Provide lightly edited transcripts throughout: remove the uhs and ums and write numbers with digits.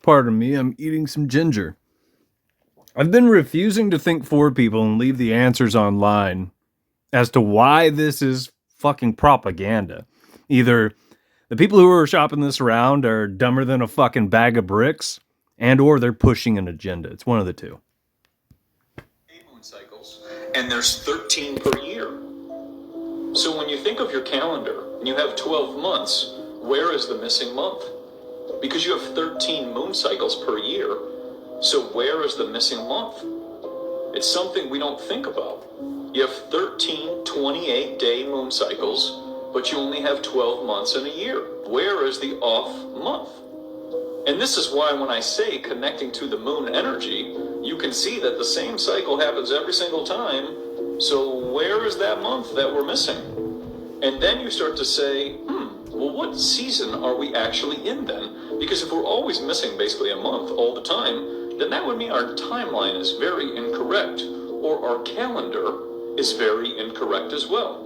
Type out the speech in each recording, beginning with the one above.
pardon me, I'm eating some ginger. I've been refusing to think for people and leave the answers online as to why this is fucking propaganda. Either the people who are shopping this around are dumber than a fucking bag of bricks, and or they're pushing an agenda. It's one of the two. Moon cycles, and there's 13 per year. So when you think of your calendar and you have 12 months, where is the missing month? Because you have 13 moon cycles per year. So where is the missing month? It's something we don't think about. You have 13 28-day moon cycles, but you only have 12 months in a year. Where is the off month? And this is why when I say connecting to the moon energy, you can see that the same cycle happens every single time. So where is that month that we're missing? And then you start to say, well, what season are we actually in then? Because if we're always missing basically a month all the time, then that would mean our timeline is very incorrect, or our calendar is very incorrect as well.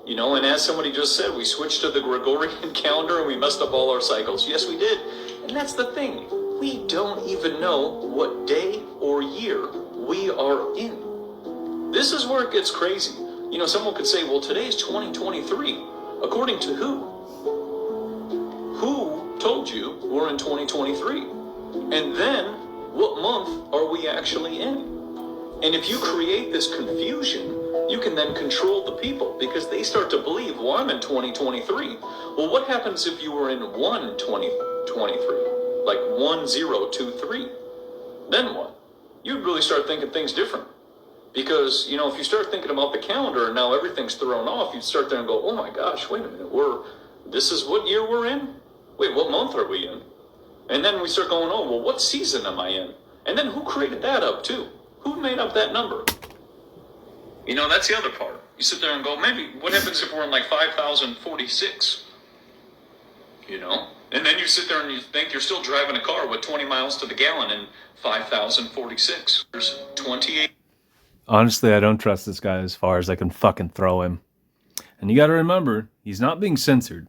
You know, and as somebody just said, we switched to the Gregorian calendar and we messed up all our cycles. Yes, we did. And that's the thing. We don't even know what day or year we are in. This is where it gets crazy. You know, someone could say, well, today's 2023. According to who? Who told you we're in 2023? And then, what month are we actually in? And if you create this confusion, you can then control the people because they start to believe, well, I'm in 2023. Well, what happens if you were in 2023? Like 1023? Then what? You'd really start thinking things different. Because, you know, if you start thinking about the calendar and now everything's thrown off, you'd start there and go, oh my gosh, wait a minute, this is what year we're in? Wait, what month are we in? And then we start going, oh, well, what season am I in? And then who created that up too? Who made up that number? You know, that's the other part. You sit there and go, maybe, what happens if we're in like 5046? You know? And then you sit there and you think you're still driving a car with 20 miles to the gallon in 5046. There's 28. Honestly, I don't trust this guy as far as I can fucking throw him. And you gotta remember, he's not being censored.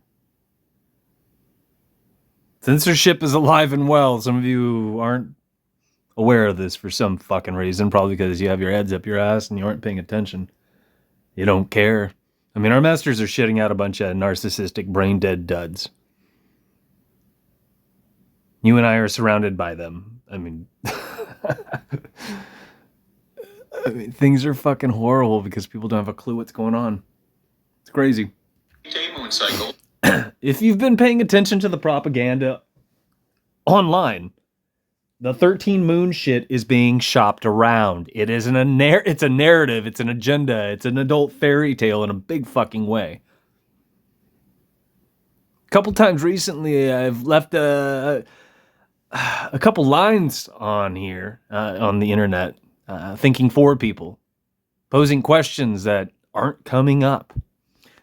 Censorship is alive and well. Some of you aren't aware of this for some fucking reason, probably because you have your heads up your ass and you aren't paying attention. You don't care. I mean, our masters are shitting out a bunch of narcissistic, brain-dead duds. You and I are surrounded by them. I mean, things are fucking horrible because people don't have a clue what's going on. It's crazy. Moon cycle. If you've been paying attention to the propaganda online, the 13 moon shit is being shopped around. It isn't it's a narrative, it's an agenda, it's an adult fairy tale in a big fucking way. A couple times recently, I've left a couple lines on here, on the internet, thinking for people, posing questions that aren't coming up.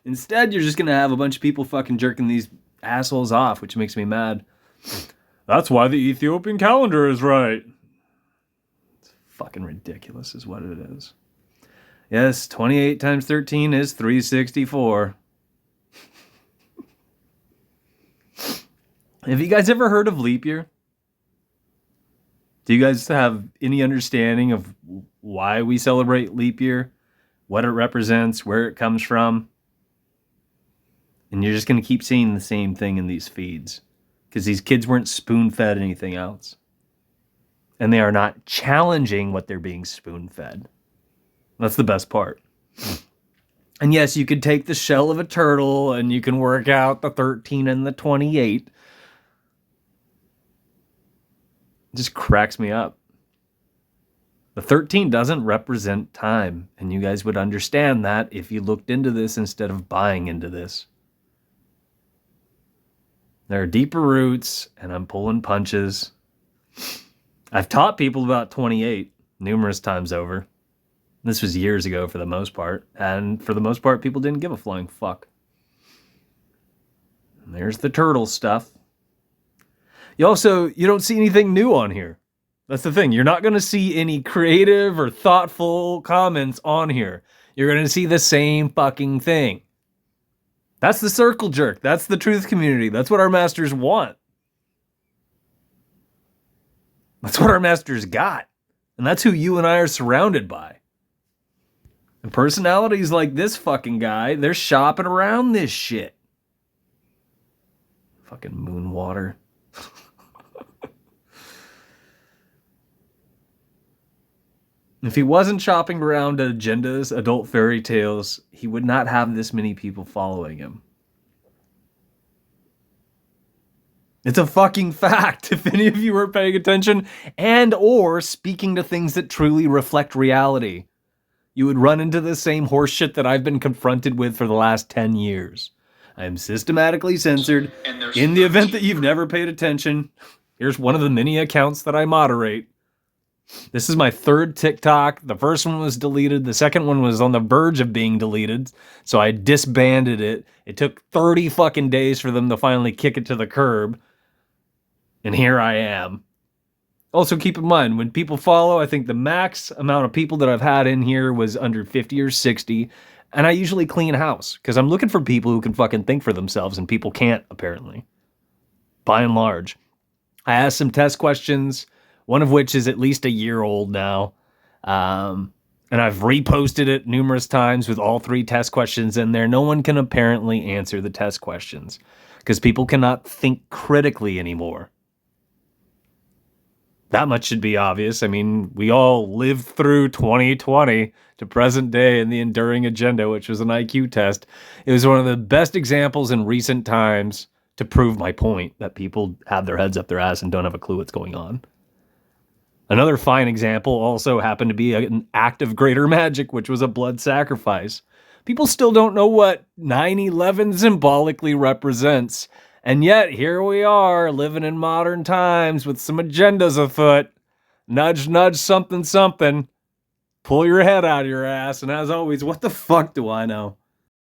Instead, you're just going to have a bunch of people fucking jerking these assholes off, which makes me mad. That's why the Ethiopian calendar is right. It's fucking ridiculous is what it is. Yes, 28 times 13 is 364. Have you guys ever heard of leap year? Do you guys have any understanding of why we celebrate leap year? What it represents, where it comes from? And you're just going to keep seeing the same thing in these feeds. Because these kids weren't spoon-fed anything else. And they are not challenging what they're being spoon-fed. That's the best part. And yes, you could take the shell of a turtle and you can work out the 13 and the 28. It just cracks me up. The 13 doesn't represent time. And you guys would understand that if you looked into this instead of buying into this. There are deeper roots, and I'm pulling punches. I've taught people about 28 numerous times over. This was years ago for the most part. And for the most part, people didn't give a flying fuck. And there's the turtle stuff. You don't see anything new on here. That's the thing. You're not going to see any creative or thoughtful comments on here. You're going to see the same fucking thing. That's the circle jerk. That's the truth community. That's what our masters want. That's what our masters got. And that's who you and I are surrounded by. And personalities like this fucking guy, they're shopping around this shit. Fucking moon water. If he wasn't shopping around agendas, adult fairy tales, he would not have this many people following him. It's a fucking fact, if any of you are paying attention and or speaking to things that truly reflect reality. You would run into the same horseshit that I've been confronted with for the last 10 years. I am systematically censored. In the event that you've never paid attention, here's one of the many accounts that I moderate. This is my third TikTok. The first one was deleted. The second one was on the verge of being deleted. So I disbanded it. It took 30 fucking days for them to finally kick it to the curb. And here I am. Also, keep in mind, when people follow, I think the max amount of people that I've had in here was under 50 or 60. And I usually clean house because I'm looking for people who can fucking think for themselves, and people can't, apparently. By and large. I asked some test questions, one of which is at least a year old now. And I've reposted it numerous times with all 3 test questions in there. No one can apparently answer the test questions because people cannot think critically anymore. That much should be obvious. I mean, we all lived through 2020 to present day in the Enduring Agenda, which was an IQ test. It was one of the best examples in recent times to prove my point that people have their heads up their ass and don't have a clue what's going on. Another fine example also happened to be an act of greater magic, which was a blood sacrifice. People still don't know what 9/11 symbolically represents. And yet, here we are, living in modern times with some agendas afoot. Nudge, nudge, something, something. Pull your head out of your ass. And as always, what the fuck do I know?